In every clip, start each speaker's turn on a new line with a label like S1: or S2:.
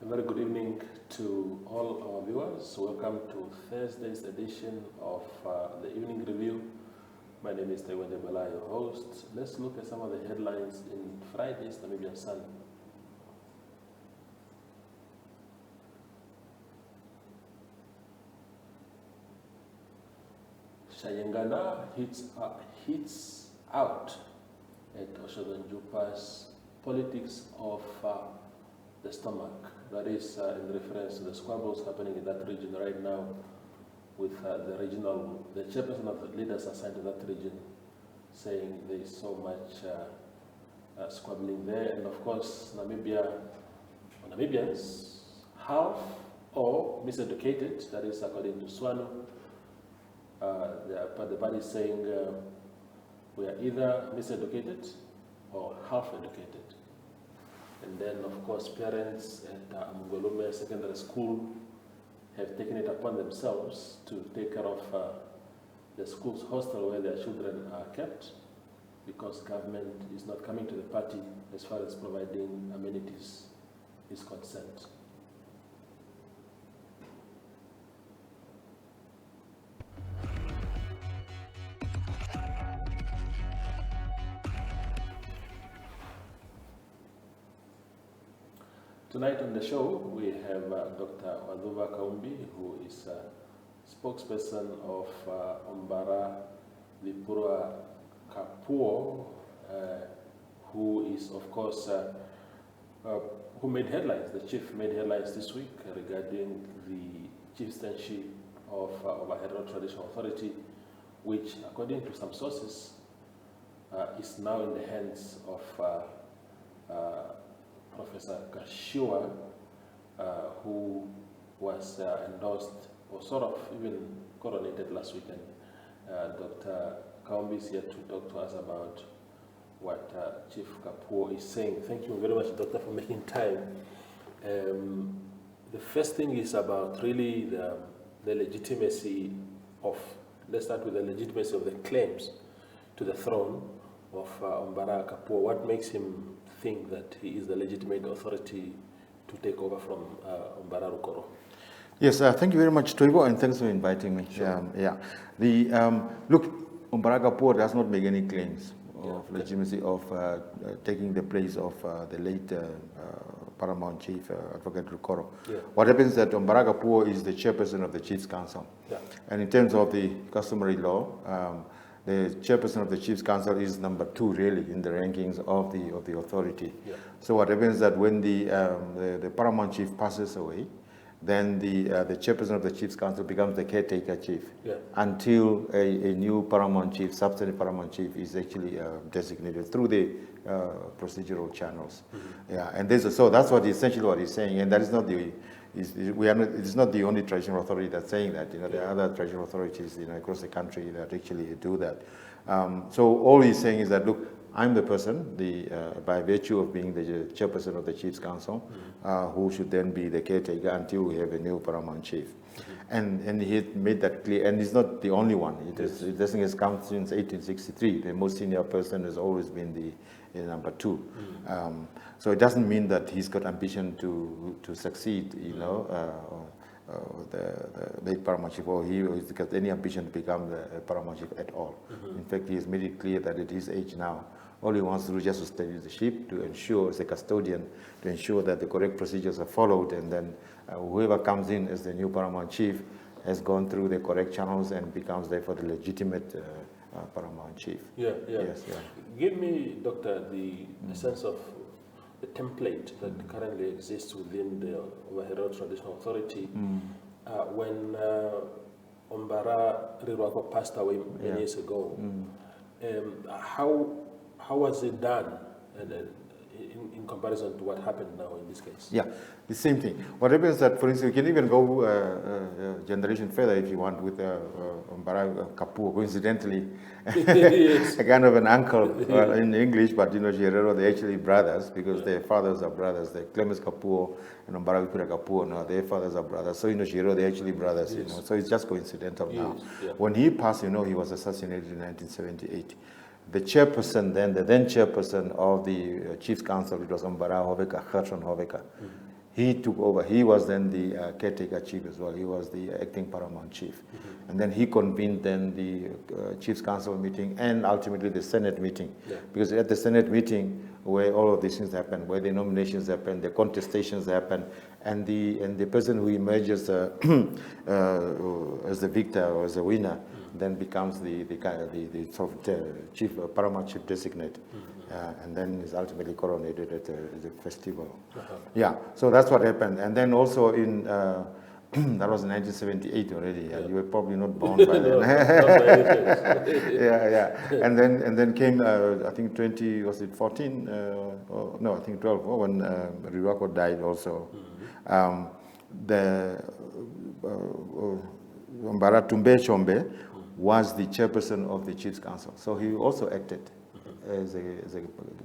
S1: very good evening to all our viewers. Welcome to Thursday's edition of the Evening Review. My name is Taiwende Bala, your host. Let's look at some of the headlines in Friday's Namibian Sun. Shayengana hits out at Oshoganjupa's politics of the stomach. That is in reference to the squabbles happening in that region right now with the chairperson of the leaders assigned to that region saying there is so much squabbling there. And of course, Namibians, half or miseducated, that is according to Swano, the party is saying we are either miseducated or half educated. And then, of course, parents at Mugolume Secondary School have taken it upon themselves to take care of the school's hostel where their children are kept, because government is not coming to the party as far as providing amenities is concerned. Tonight on the show, we have Dr. Uazuva Kaumbi, who is a spokesperson of Chief Vipuira Kapuuo, who is, of course, who made headlines. The chief made headlines this week regarding the chieftainship of Ovaherero Traditional Authority, which, according to some sources, is now in the hands of Professor Kashiwa, who was endorsed or sort of even coronated last weekend. Dr. Kaumbi is here to talk to us about what Chief Kapuuo is saying. Thank you very much, Doctor, for making time. The first thing is about really the legitimacy of, let's start with the legitimacy of the claims to the throne of Ovaherero Kapuuo. What makes him think that he is the legitimate authority to take over from Ovaherero Koro?
S2: Yes, thank you very much, Toivo, and thanks for inviting me.
S1: Sure.
S2: Look, Ovaherero Kapuuo does not make any claims of legitimacy of taking the place of the late Paramount Chief, Advocate Rukoro.
S1: Yeah.
S2: What happens is that Ovaherero Kapuuo is the chairperson of the Chiefs Council.
S1: Yeah.
S2: And in terms of the customary law, the chairperson of the Chiefs Council is number 2, really, in the rankings of the authority.
S1: Yeah.
S2: So what happens is that when the Paramount Chief passes away, then the chairperson of the Chiefs Council becomes the caretaker chief, until a new Paramount Chief, substantive Paramount Chief, is actually designated through the procedural channels.
S1: Mm-hmm.
S2: Yeah, and so that's essentially what he's saying, and that is not it's not the only traditional authority that's saying that. There are other traditional authorities, across the country that actually do that. So all he's saying is that, look, I'm the person, by virtue of being the chairperson of the Chiefs Council, who should then be the caretaker until we have a new Paramount Chief. Mm-hmm. And he made that clear, and he's not the only one. This thing has come since 1863. The most senior person has always been the number 2. Mm-hmm. So it doesn't mean that he's got ambition to succeed, the late Paramount Chief, or he has got any ambition to become the Paramount Chief at all. Mm-hmm. In fact, he has made it clear that at his age now, all he wants to do is just to steady the ship, to ensure, as a custodian, to ensure that the correct procedures are followed, and then whoever comes in as the new Paramount Chief has gone through the correct channels and becomes therefore the legitimate Paramount Chief.
S1: Yeah.
S2: Yes, yeah.
S1: Give me, Doctor, the sense of the template that currently exists within the Ovaherero Traditional Authority. When Ombara Rirwako passed away many years ago, how was it done in comparison to what happened now in this case? Yeah,
S2: the same thing. What happens is that, for instance, we can even go a generation further if you want with Ovaherero Kapuuo. Coincidentally, a kind of an uncle in English, but Chirero, they're actually brothers because their fathers are brothers. The Clemens Kapuuo and Ovaherero Vipuira Kapuuo, now their fathers are brothers. So Chirero, they're actually brothers. So it's just coincidental now.
S1: Yeah.
S2: When he passed, he was assassinated in 1978. The chairperson the then chairperson of the Chiefs Council, it was Ovaherero Hoveka, Gerson Hoveka. he took over. He was then the caretaker chief as well. He was the acting paramount chief. And then he convened then the Chiefs Council meeting and ultimately the Senate meeting. Because at the Senate meeting, where all of these things happen, where the nominations happen, the contestations happen, and the person who emerges as the victor or as a winner then becomes the sort of chief paramount chief designate, and then is ultimately coronated at the festival. Yeah, so that's what happened. And then also in that was in 1978 already. You were probably not born by then. And then came I think 14? No, I think 12. When Riwako died also. The Mbara Tumbe Chombe was the chairperson of the Chiefs Council, so he also acted as a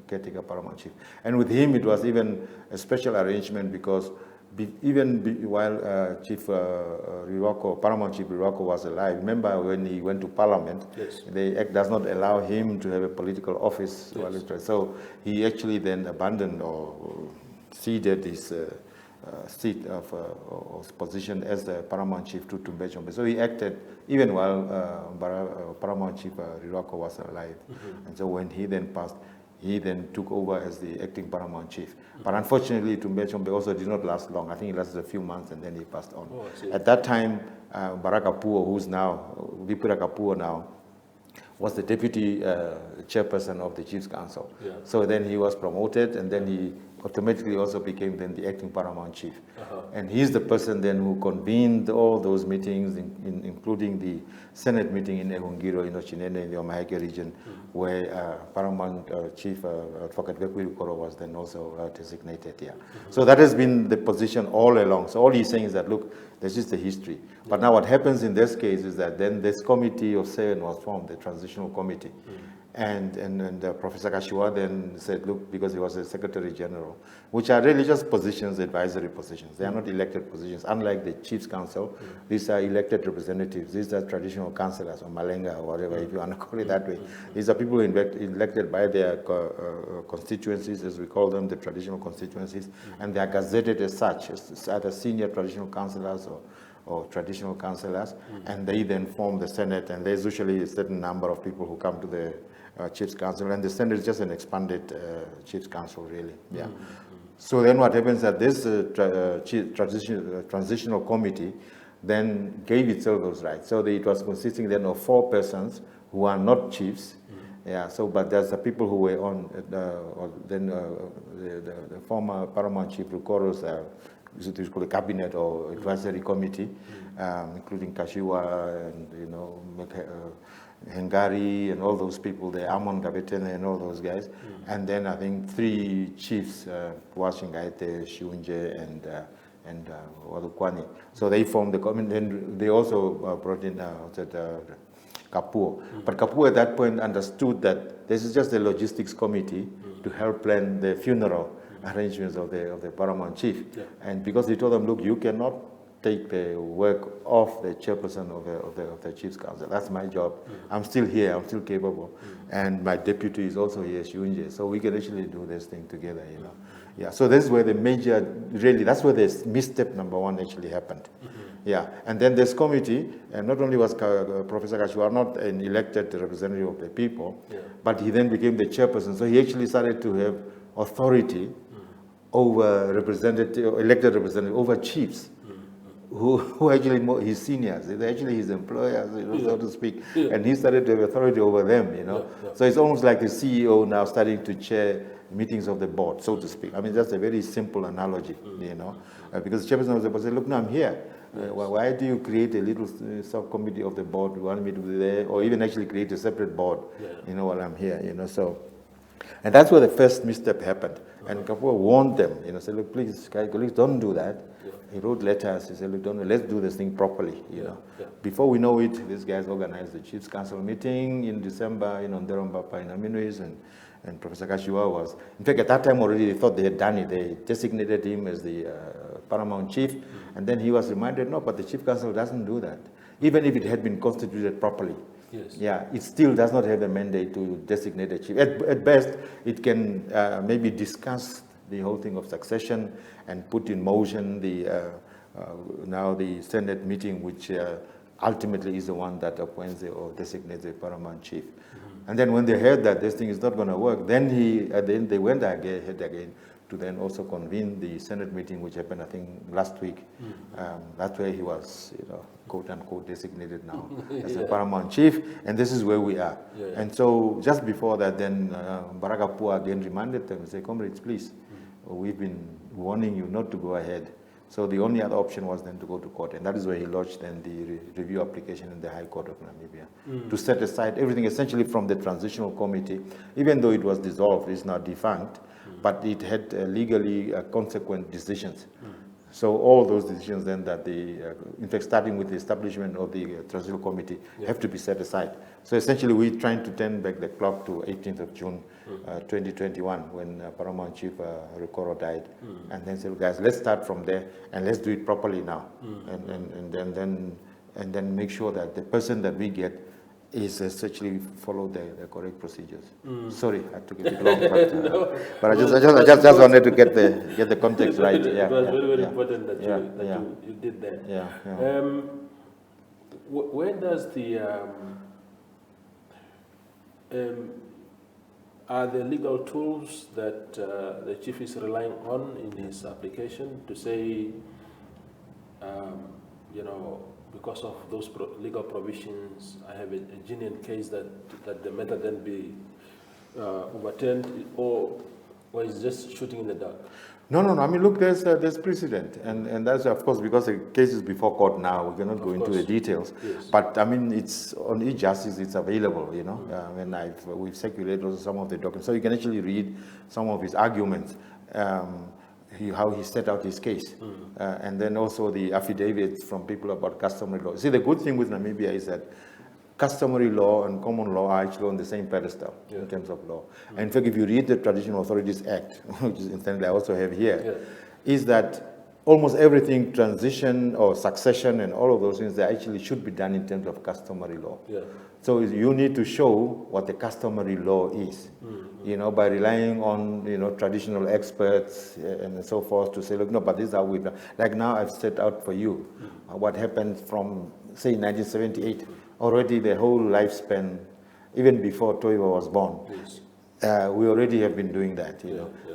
S2: caretaker paramount chief. And with him, it was even a special arrangement because while Chief Riwako, Paramount Chief Riwako was alive, remember when he went to Parliament, the Act does not allow him to have a political office. So he actually then abandoned or ceded his seat of position as the Paramount Chief to Tumbe Chombe. So he acted even while Paramount Chief Riwako was alive. And so when he then passed, he then took over as the acting paramount chief. But unfortunately, Tumbe Chombe also did not last long. I think he lasted a few months and then he passed on. At that time, Kapuuo, who's now, Vipuira Kapuuo now, was the deputy chairperson of the Chiefs Council. So then he was promoted and then he automatically also became then the acting paramount chief. And he's the person then who convened all those meetings, including the Senate meeting in Ehungiro, in Ochinene, in the Omaheke region, where Paramount Chief Advocate Vipuira was then also designated here. So that has been the position all along. So all he's saying is that, look, that's just the history. But now what happens in this case is that then this committee of 7 was formed, the transitional committee. And Professor Kashiwa then said, look, because he was a Secretary General, which are really just positions, advisory positions. They are not elected positions. Unlike the Chiefs Council, these are elected representatives. These are traditional councillors or Malenga or whatever, if you want to call it that way. These are people elected by their constituencies, as we call them, the traditional constituencies, and they are gazetted as such, as either senior traditional councillors or traditional councillors, and they then form the Senate, and there's usually a certain number of people who come to the Chiefs Council, and the Senate is just an expanded Chiefs Council, really. So then what happens that this transitional committee then gave itself those rights. So it was consisting then of 4 persons who are not chiefs. But there's the people who were on the former Paramount Chief Rukoro's the cabinet or advisory committee, including Kashiwa and Hengari and all those people, the Amon Gabetene and all those guys, and then I think 3 chiefs, Washingaite, Shiunje, and Wadukwani. So they formed the committee. Then they also brought in Kapuuo. But Kapuuo at that point understood that this is just a logistics committee to help plan the funeral arrangements of the paramount chief. And because he told them, look, you cannot take the work off the chairperson of the Chiefs Council. That's my job. I'm still here. I'm still capable. And my deputy is also here, Shiunje. So we can actually do this thing together, So this is where the major, really, that's where the misstep number 1 actually happened. And then this committee, and not only was Professor Kashiwa not an elected representative of the people, but he then became the chairperson. So he actually started to have authority over elected representatives, over chiefs, who actually his seniors, they're actually his employers, so to speak, and he started to have authority over them, So it's almost like the CEO now starting to chair meetings of the board, so to speak. I mean, that's a very simple analogy, because the chairperson of the board said, look, now I'm here. Why do you create a little subcommittee of the board? You want me to be there, or even actually create a separate board, while I'm here, So, and that's where the first misstep happened. And Kapuuo warned them, said, look, please, colleagues, don't do that. He wrote letters. He said, look, let's do this thing properly, Before we know it, these guys organized the Chiefs Council meeting in December, in Nderombapa, in Aminuis, and Professor Kashiwa was, in fact, at that time already, they thought they had done it. They designated him as the paramount chief, and then he was reminded, no, but the Chief Council doesn't do that. Even if it had been constituted properly. It still does not have the mandate to designate a chief. At best, it can maybe discuss the whole thing of succession and put in motion now the Senate meeting, which ultimately is the one that appoints or designates the paramount chief. And then when they heard that this thing is not going to work, then they went ahead again to then also convene the Senate meeting, which happened, I think, last week. That's where he was, quote unquote, designated now as the paramount chief, and this is where we are. And so just before that, then Kapuuo again reminded them and said, comrades, please, we've been warning you not to go ahead. So the only other option was then to go to court, and that is where he lodged then the review application in the High Court of Namibia to set aside everything essentially from the transitional committee, even though it was dissolved, it's now defunct, but it had legally consequent decisions. So all those decisions then that in fact, starting with the establishment of the transitional committee, have to be set aside. So essentially, we're trying to turn back the clock to 18th of June, 2021, when Paramount Chief Rukoro died, and then said, guys, let's start from there and let's do it properly now, and then make sure that the person that we get is essentially follow the correct procedures. Sorry, I took a bit long, but,
S1: No,
S2: but I just wanted to get the context right.
S1: It was very important that you did that. Where does the are the legal tools that the chief is relying on in his application to say, because of those legal provisions, I have a genuine case that the matter then be overturned, or is just shooting in the dark?
S2: No. I mean, look, there's precedent, and that's of course because the case is before court now. We cannot go into the details, but I mean, it's on e-justice. It's available, and we've circulated also some of the documents, so you can actually read some of his arguments. How he set out his case, and then also the affidavits from people about customary law. See, the good thing with Namibia is that customary law and common law are actually on the same pedestal in terms of law. And in fact, if you read the Traditional Authorities Act, which is incidentally I also have here, is that almost everything, transition or succession and all of those things, they actually should be done in terms of customary law. So you need to show what the customary law is, by relying on, traditional experts and so forth to say, look, no, but this is how we've done. Like now I've set out for you what happened from, say, 1978. Already the whole lifespan, even before Toivo was born, we already have been doing that,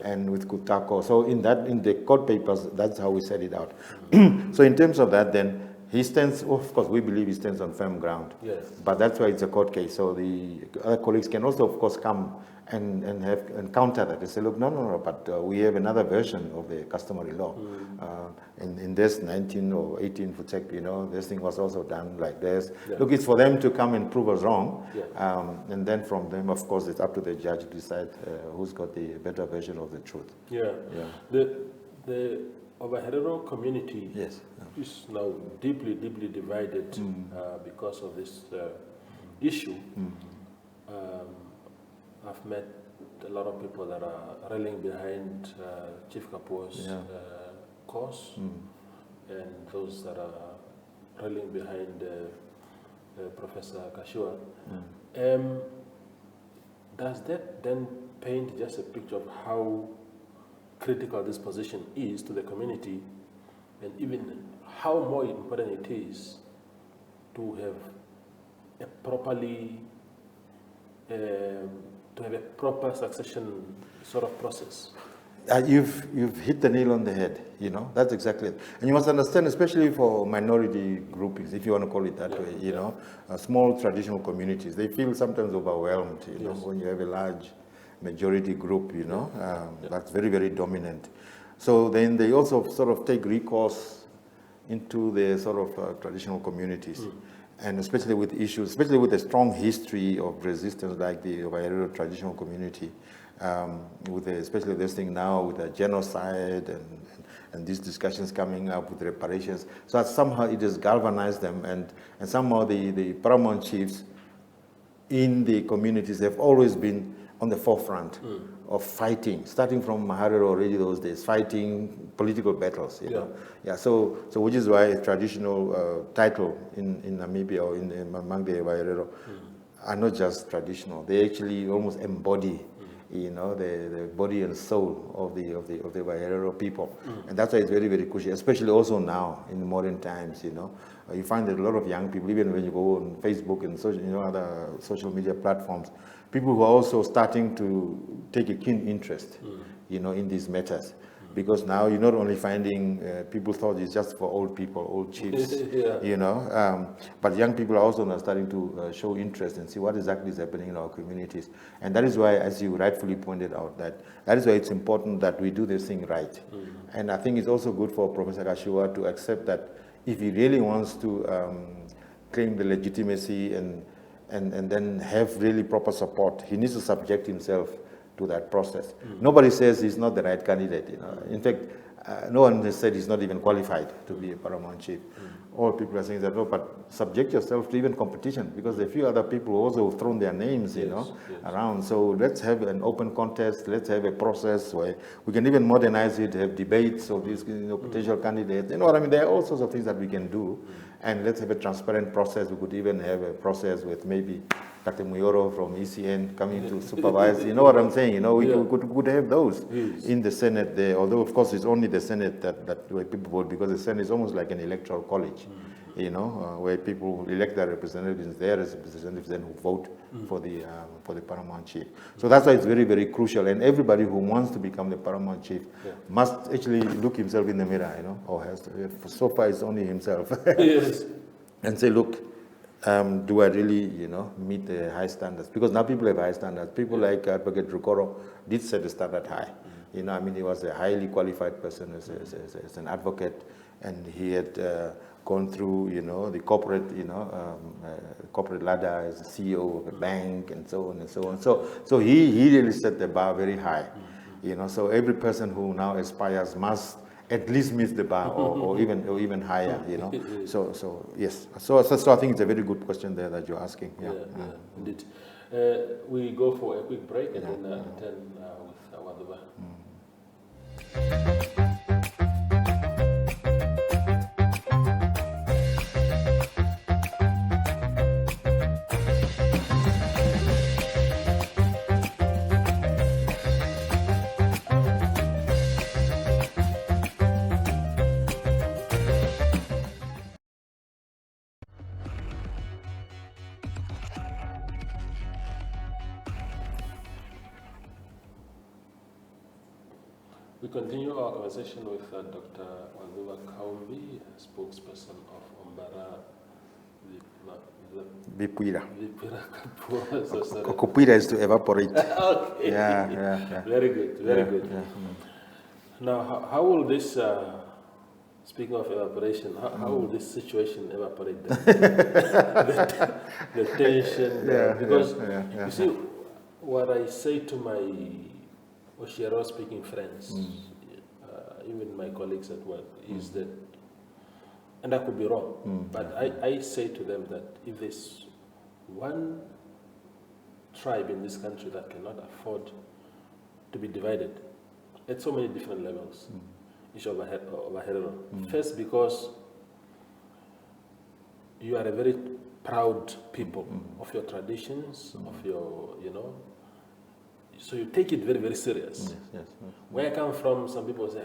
S2: and with Kutako. So in the court papers, that's how we set it out. So in terms of that, then, he stands, of course, we believe he stands on firm ground. But that's why it's a court case. So the other colleagues can also, of course, come and counter that. They say, look, no, but we have another version of the customary law. In this 19 or 18 Futek, this thing was also done like this. Look, it's for them to come and prove us wrong. And then from them, of course, it's up to the judge to decide who's got the better version of the truth.
S1: The Ovaherero community is now deeply divided because of this issue. I've met a lot of people that are rallying behind Chief Kapuuo's cause, and those that are rallying behind Professor Kashiwa. Does that then paint just a picture of how critical this position is to the community, and even how more important it is to have a proper succession sort of process?
S2: You've hit the nail on the head, that's exactly it. And you must understand, especially for minority groupings, if you want to call it that way, small traditional communities, they feel sometimes overwhelmed, when you have a large majority group, that's very, very dominant. So then they also sort of take recourse into the sort of traditional communities. And especially with issues, especially with a strong history of resistance like the Ovaherero Traditional Community, especially this thing now with the genocide and these discussions coming up with reparations. So that somehow it has galvanized them, and somehow the paramount chiefs in the communities have always been on the forefront of fighting, starting from Maharero already those days, fighting political battles, So which is why a traditional title in Namibia or among the Ovaherero are not just traditional. They actually almost embody the body and soul of the Ovaherero people. And that's why it's very, very crucial, especially also now in modern times, You find that a lot of young people, even when you go on Facebook and other social media platforms, people who are also starting to take a keen interest, in these matters. Because now you're not only finding people thought it's just for old people, old chiefs, but young people are also now starting to show interest and see what exactly is happening in our communities. And that is why, as you rightfully pointed out, that is why it's important that we do this thing right. And I think it's also good for Professor Kashiwa to accept that if he really wants to claim the legitimacy and then have really proper support, he needs to subject himself to that process. Nobody says he's not the right candidate. In fact, no one has said he's not even qualified to be a paramount chief. All people are saying that, no, but subject yourself to even competition, because a few other people also have thrown their names, around. So let's have an open contest. Let's have a process where we can even modernize it, have debates of these potential candidates. There are all sorts of things that we can do. And let's have a transparent process. We could even have a process with maybe Katemuyoro from ECN coming to supervise. You know what I'm saying? We could have those in the Senate there. Although, of course, it's only the Senate that where people vote, because the Senate is almost like an electoral college, where people elect their representatives, their representatives then who vote for the paramount chief. So that's why it's very, very crucial. And everybody who wants to become the paramount chief must actually look himself in the mirror, or has to. So far, it's only himself. And say, look, do I really, meet the high standards? Because now people have high standards. People like Advocate Rukoro did set the standard high. He was a highly qualified person as an advocate, and he had gone through, the corporate, corporate ladder as a CEO of a bank and so on and so on. So he really set the bar very high. So every person who now aspires must at least meet the bar or even higher, So yes. So I think it's a very good question there that you're asking. Yeah,
S1: indeed. We go for a quick break and then return with Uazuva. We continue our conversation with Dr. Uazuva Kaumbi, spokesperson of Umbara
S2: Vipuira
S1: Kapuuo.
S2: Kupira is to evaporate.
S1: Okay.
S2: Yeah.
S1: Very good, very good. Yeah. Now, how will this, speaking of evaporation, how will this situation evaporate? The tension, because you see, what I say to my Ovaherero speaking friends, even my colleagues at work, is that, and I could be wrong, but I say to them that if there's one tribe in this country that cannot afford to be divided at so many different levels, it's Ovaherero. First, because you are a very proud people of your traditions, of your, so you take it very, very serious.
S2: Yes.
S1: Where I come from, some people say,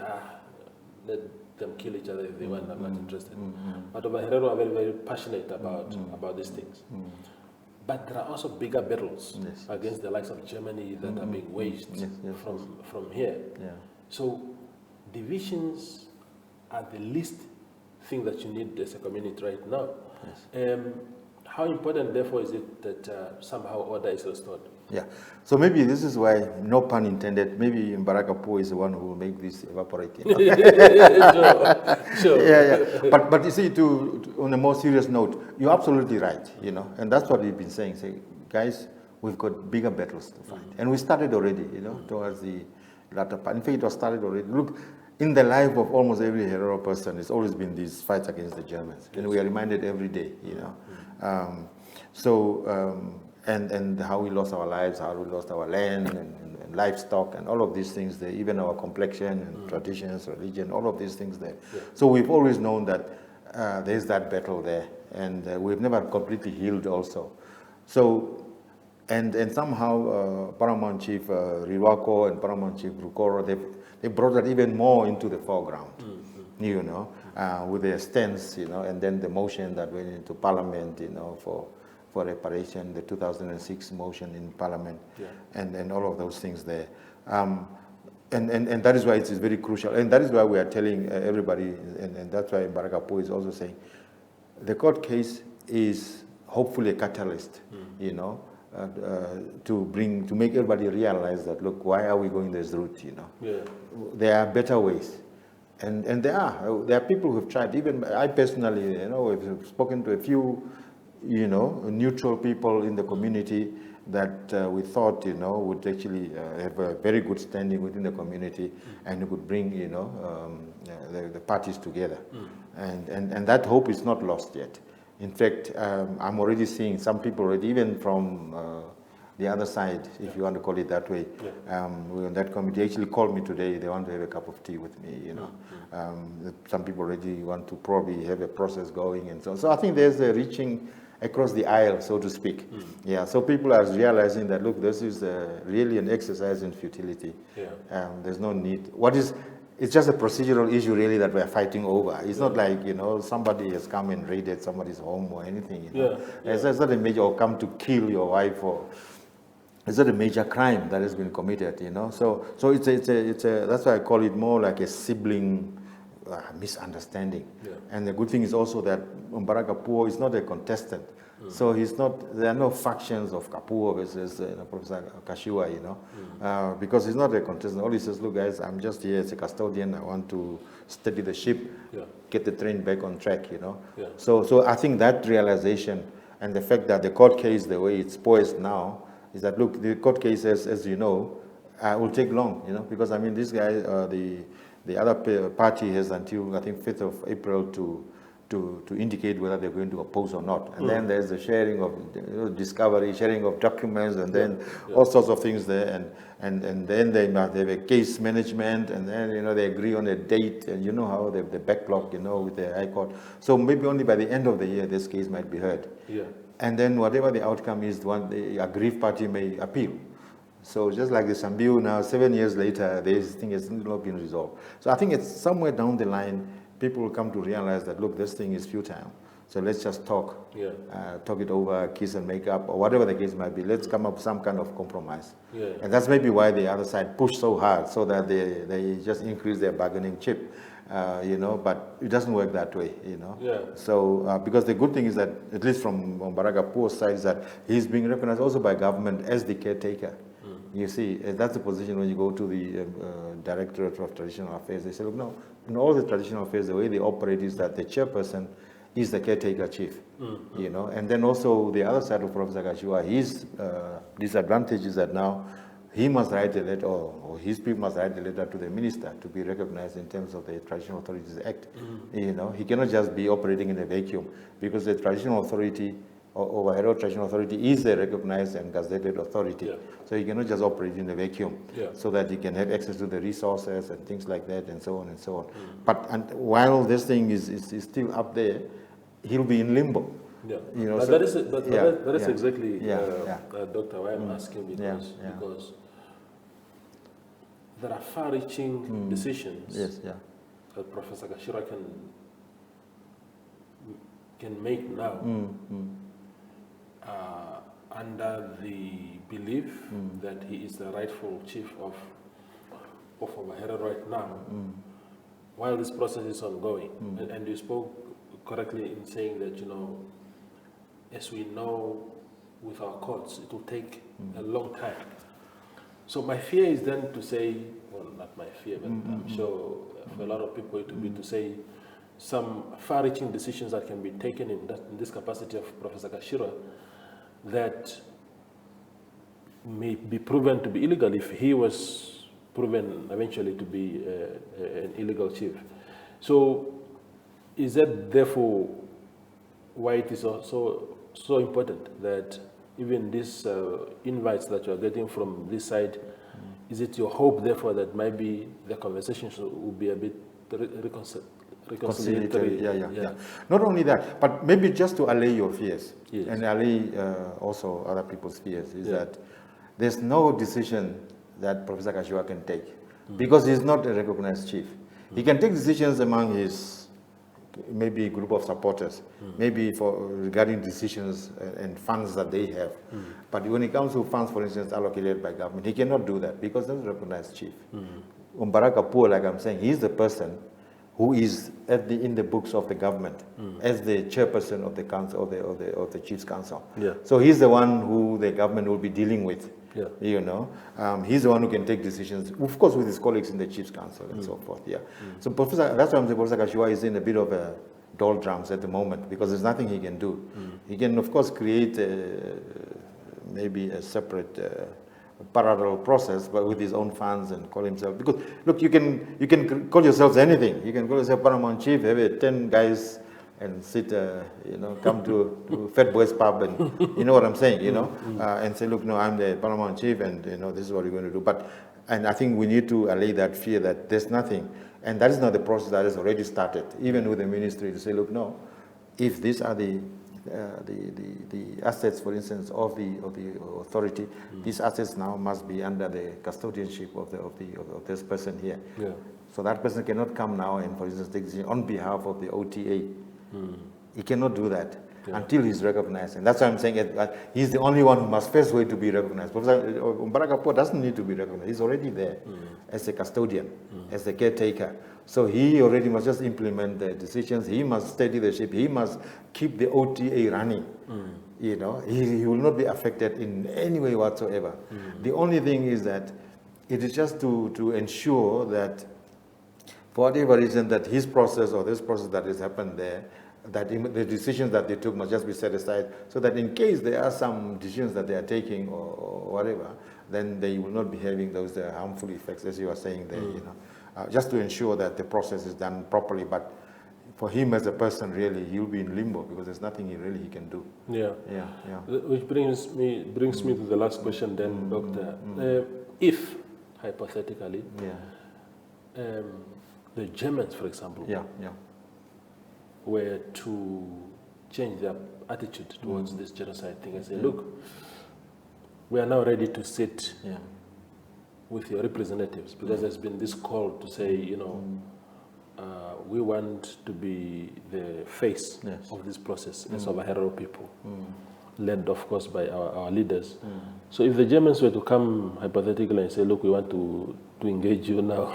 S1: let them kill each other if they want, I'm not interested. But Ovaherero are very, very passionate about these things. But there are also bigger battles against the likes of Germany that are being waged from here.
S2: Yeah.
S1: So divisions are the least thing that you need as a community right now. Yes. How important, therefore, is it that somehow order is restored?
S2: Yeah. So maybe this is why, no pun intended, maybe Vipuira Kapuuo is the one who will make this evaporate.
S1: Sure.
S2: Yeah. But you see, on a more serious note, you're absolutely right, and that's what we've been saying. Say, guys, we've got bigger battles to fight. And we started already, towards the latter part. In fact, it was started already. Look, in the life of almost every Herero person, it's always been these fights against the Germans. And we are reminded every day, And how we lost our lives, how we lost our land and livestock and all of these things there, even our complexion and traditions, religion, all of these things there. Yeah. So we've always known that there's that battle there, and we've never completely healed also. So And somehow Paramount Chief Riwako and Paramount Chief Rukoro, they brought that even more into the foreground, you know, with their stance, you know, and then the motion that went into Parliament, you know, for reparation, the 2006 motion in Parliament, and all of those things there. And that is why it is very crucial. And that is why we are telling everybody, and that's why Vipuira Kapuuo is also saying, the court case is hopefully a catalyst, you know, to make everybody realize that, look, why are we going this route, you know? There are better ways. And there are people who have tried. Even I personally, you know, have spoken to a few, you know, neutral people in the community that we thought, you know, would actually have a very good standing within the community and would bring, you know, the parties together. And that hope is not lost yet. In fact, I'm already seeing some people already, even from the other side, if you want to call it that way, that committee actually called me today. They want to have a cup of tea with me, you know. Some people already want to probably have a process going and so on. So I think there's a reaching across the aisle, so to speak. Yeah, so people are realizing that, look, this is really an exercise in futility. There's no need. It's just a procedural issue, really, that we're fighting over. It's not like, you know, somebody has come and raided somebody's home or anything, you know. It's not a major, or come to kill your wife, or it's not a major crime that has been committed, you know. So it's a that's why I call it more like a sibling misunderstanding. And the good thing is also that Vipuira Kapuuo is not a contestant. So he's not. There are no factions of Kapuuo versus Professor Kashiwa, you know, because he's not a contestant. All he says, look, guys, I'm just here as a custodian. I want to steady the ship, get the train back on track, you know. So I think that realization and the fact that the court case, the way it's poised now, is that, look, the court case, as you know, will take long, you know, because I mean, this guy, the other party has until I think 5th of April to indicate whether they're going to oppose or not. And then there's the sharing of discovery, sharing of documents, and then all sorts of things there. And then they have a case management, and then, you know, they agree on a date, and you know how the backlog, you know, with the High Court. So maybe only by the end of the year this case might be heard. And then whatever the outcome is, the aggrieved party may appeal. So just like the Sambiu now, 7 years later, this thing has not been resolved. So I think it's somewhere down the line, people will come to realize that, look, this thing is futile. So let's just talk, talk it over, kiss and make up, or whatever the case might be. Let's come up with some kind of compromise. And that's maybe why the other side pushed so hard, so that they just increase their bargaining chip. You know, but it doesn't work that way, you know. So, because the good thing is that, at least from Vipuira Kapuuo's side, is that he's being recognized also by government as the caretaker. You see, that's the position when you go to the Directorate of Traditional Affairs. They say, look, no, in all the traditional affairs, the way they operate is that the chairperson is the caretaker chief, you know. And then also the other side of Professor Kashiwa, his disadvantage is that now he must write a letter, or his people must write a letter to the minister to be recognized in terms of the Traditional Authorities Act. You know, he cannot just be operating in a vacuum, because the Traditional Authority, or Ovaherero Traditional Authority, is a recognized and gazetted authority. So he cannot just operate in a vacuum, so that he can have access to the resources and things like that, and so on and so on. But while this thing is still up there, he'll be in limbo. You know,
S1: but
S2: so,
S1: that is exactly, Doctor, why I'm asking, because there are far-reaching decisions that Professor Kashiwa can make now under the belief that he is the rightful chief of Ovaherero right now, while this process is ongoing. And you spoke correctly in saying that, you know, as we know with our courts, it will take a long time. So my fear is then to say, well, not my fear, but I'm sure for a lot of people it will be to say some far-reaching decisions that can be taken in this capacity of Professor Kashiwa that may be proven to be illegal if he was proven eventually to be an illegal chief. So is that therefore why it is so important that even these invites that you are getting from this side, is it your hope therefore that maybe the conversations will be a bit reconciliatory.
S2: Yeah. Not only that, but maybe just to allay your fears and allay also other people's fears, is that there's no decision that Professor Kapuuo can take because he's not a recognized chief. He can take decisions among his maybe a group of supporters, maybe regarding decisions and funds that they have. But when it comes to funds, for instance, allocated by government, he cannot do that because he's not a recognized chief. Uazuva Kaumbi, like I'm saying, he's the person who is in the books of the government as the chairperson of the council of the chief's council. So he's the one who the government will be dealing with. You know, he's the one who can take decisions, of course, with his colleagues in the chief's council and so forth. So that's why I'm saying Professor Kapuuo is in a bit of a doldrums at the moment because there's nothing he can do. He can, of course, create maybe a separate parallel process, but with his own funds and call himself. Because look, you can call yourselves anything. You can call yourself Paramount Chief, have 10 guys and sit, come to Fat Boys Pub and, you know what I'm saying, and say, look, no, I'm the Paramount Chief and, this is what we're going to do. And I think we need to allay that fear that there's nothing. And that is not the process that has already started, even with the ministry, to say, look, no, if these are the assets, for instance, of the authority, these assets now must be under the custodianship of this person here. So that person cannot come now and, for instance, take decision on behalf of the OTA. He cannot do that until he's recognized. And that's why I'm saying he's the only one who must first wait to be recognized. Professor Uazuva Kapuuo doesn't need to be recognized. He's already there as a custodian, as a caretaker. So he already must just implement the decisions. He must steady the ship. He must keep the OTA running. He will not be affected in any way whatsoever. The only thing is that it is just to ensure that for whatever reason that his process or this process that has happened there, that the decisions that they took must just be set aside, so that in case there are some decisions that they are taking or whatever, then they will not be having those harmful effects, as you are saying there, just to ensure that the process is done properly. But for him as a person, really, he'll be in limbo because there's nothing he can do.
S1: Which brings me to the last question then, Doctor. If, hypothetically, the Germans, for example, were to change their attitude towards this genocide thing and say, look, we are now ready to sit with your representatives because there's been this call to say, we want to be the face of this process as Ovaherero people, led, of course, by our leaders. So if the Germans were to come hypothetically and say, look, we want to engage you now,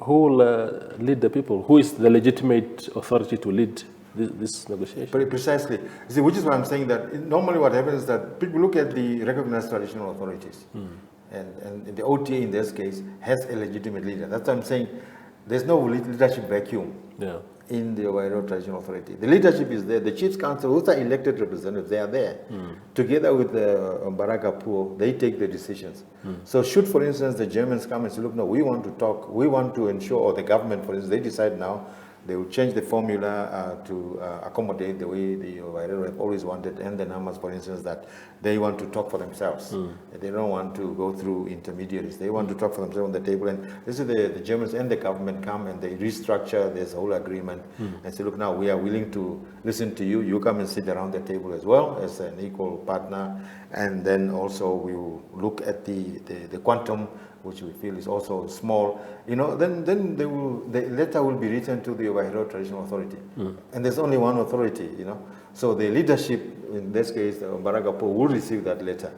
S1: who will lead the people? Who is the legitimate authority to lead this negotiation?
S2: Precisely. See, which is why I'm saying that normally what happens is that people look at the recognized traditional authorities. And the OTA in this case has a legitimate leader. That's why I'm saying there's no leadership vacuum in the Ovaherero Traditional Authority. The leadership is there. The Chiefs Council, who are elected representatives, they are there. Together with Uazuva Kapuuo, they take the decisions. So should, for instance, the Germans come and say, look, no, we want to talk, we want to ensure, or the government, for instance, they decide now, they will change the formula to accommodate the way the Ovaherero have always wanted, and the numbers, for instance, that they want to talk for themselves. They don't want to go through intermediaries. They want to talk for themselves on the table. And this is the Germans and the government come and they restructure this whole agreement and say, look, now we are willing to listen to you. You come and sit around the table as well as an equal partner. And then also we will look at the quantum, which we feel is also small, then the letter will be written to the Ovaherero Traditional Authority. And there's only one authority, So the leadership, in this case, Uazuva Kapuuo, will receive that letter.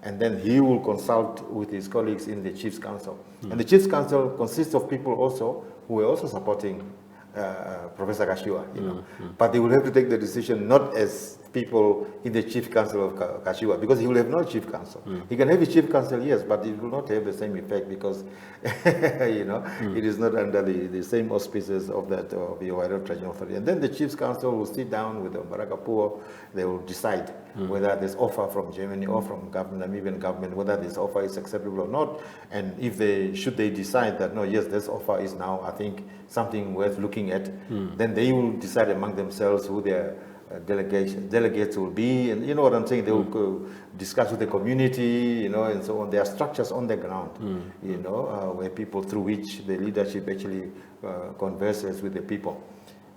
S2: And then he will consult with his colleagues in the Chiefs Council. And the Chiefs Council consists of people also who are also supporting Professor Kapuuo, But they will have to take the decision not as people in the Chief Council of Kapuuo, because he will have no Chief Council. He can have a Chief Council, yes, but it will not have the same effect because, it is not under the same auspices of the Ovaherero Traditional Authority. And then the Chiefs Council will sit down with Uazuva Kapuuo. They will decide whether this offer from Germany or from Namibian government, whether this offer is acceptable or not. And if should they decide that, no, yes, this offer is now, I think, something worth looking at, then they will decide among themselves who their delegates will be, and you know what I'm saying, they will go discuss with the community, you know, and so on. There are structures on the ground, you know, where people, through which the leadership actually converses with the people.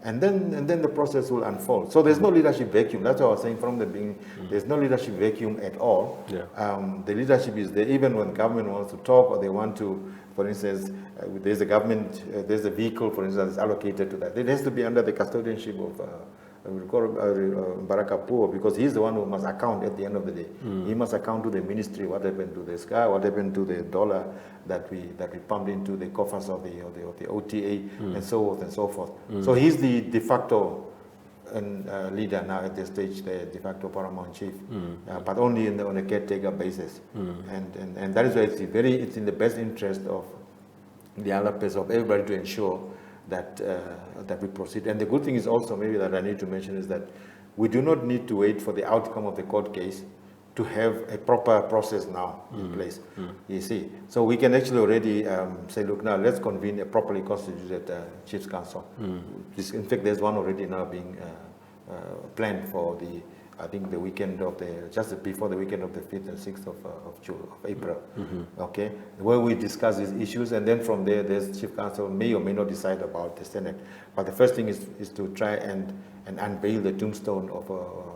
S2: And then the process will unfold. So there's no leadership vacuum. That's what I was saying from the beginning. There's no leadership vacuum at all.
S1: Yeah.
S2: The leadership is there even when government wants to talk, or they want to, for instance, there's a government, there's a vehicle, for instance, that's allocated to that. It has to be under the custodianship of Vipuira Kapuuo, because he's the one who must account at the end of the day. He must account to the ministry what happened to the sky, what happened to the dollar that we pumped into the coffers of the OTA, and so forth and so forth. So he's the de facto leader now at this stage, the de facto paramount chief, but only on a caretaker basis. And that is why it's in the best interest of the Alapes, of everybody, to ensure that we proceed. And the good thing is also, maybe that I need to mention, is that we do not need to wait for the outcome of the court case to have a proper process now in place. You see, so we can actually already say, look, now let's convene a properly constituted Chiefs Council. In fact, there's one already now being planned for I think the weekend of just before the weekend of the 5th and 6th of April, okay, where we discuss these issues, and then from there, there's Chief Council may or may not decide about the Senate. But the first thing is to try and unveil the tombstone of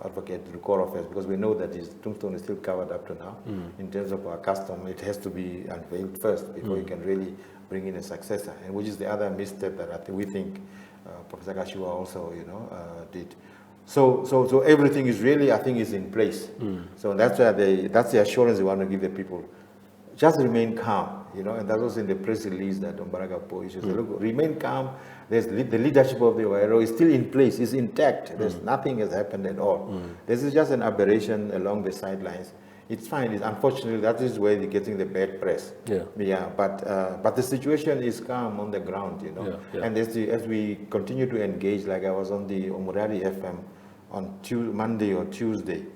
S2: Advocate Rukoro Affairs, because we know that his tombstone is still covered up to now. In terms of our custom, it has to be unveiled first before you can really bring in a successor, and which is the other misstep that we think Professor Kashiwa also, you know, did. So everything is really, I think, is in place. So that's the assurance we want to give the people. Just remain calm, you know, and that was in the press release that Vipuira Kapuuo issued. Look, remain calm. The leadership of the Ovaherero is still in place, is intact. There's nothing has happened at all. This is just an aberration along the sidelines. It's fine. Unfortunately, that is where they're getting the bad press. But the situation is calm on the ground, you know. And as we continue to engage, like I was on the Omurari FM on Monday or Tuesday,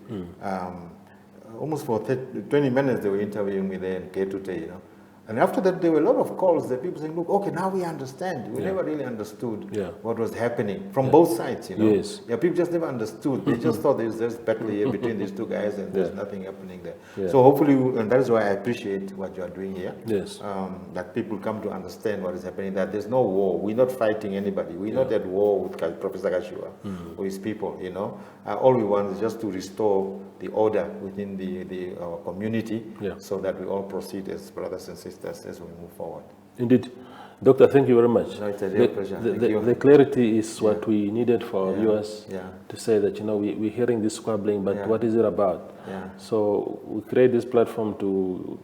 S2: almost for 20 minutes they were interviewing me there in K2T, you know. And after that, there were a lot of calls that people saying, look, okay, now we understand. We never really understood what was happening from both sides, you know. People just never understood. They just thought there's this battle here between these two guys and there's nothing happening there. So hopefully, and that is why I appreciate what you are doing here, that people come to understand what is happening, that there's no war. We're not fighting anybody. We're not at war with Professor Kashiwa or his people, you know. All we want is just to restore the order within our community so that we all proceed as brothers and sisters as we move forward.
S1: Indeed. Doctor, thank you very much.
S2: No, it's a real pleasure.
S1: The clarity is what we needed for our viewers to say that, you know, we're hearing this squabbling, but what is it about? So we create this platform to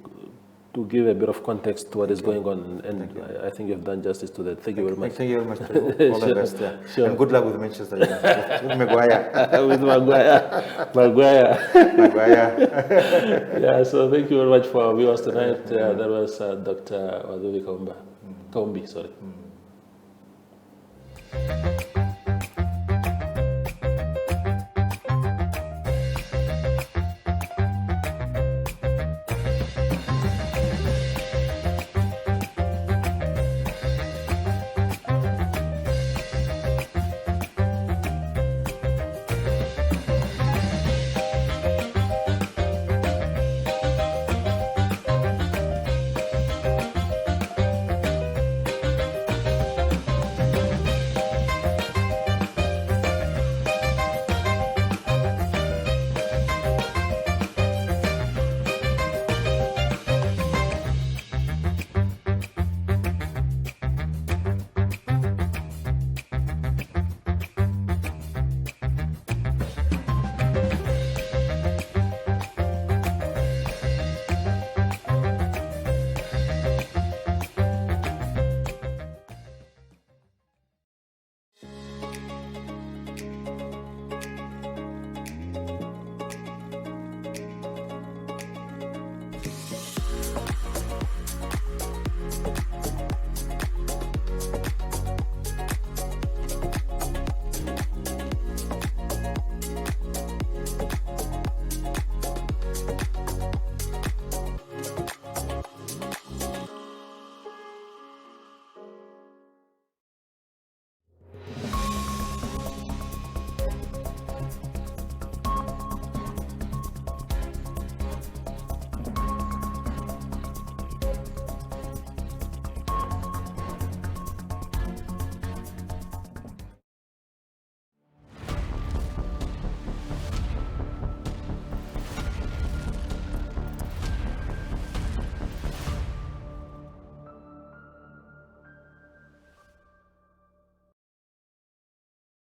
S1: give a bit of context to what is going on, and I think you've done justice to that. Thank you very much.
S2: Thank you very much. All the best. And good luck with Manchester United. With Maguire.
S1: With Maguire. So thank you very much for our viewers tonight. That was Dr. Uazuva Kaumbi.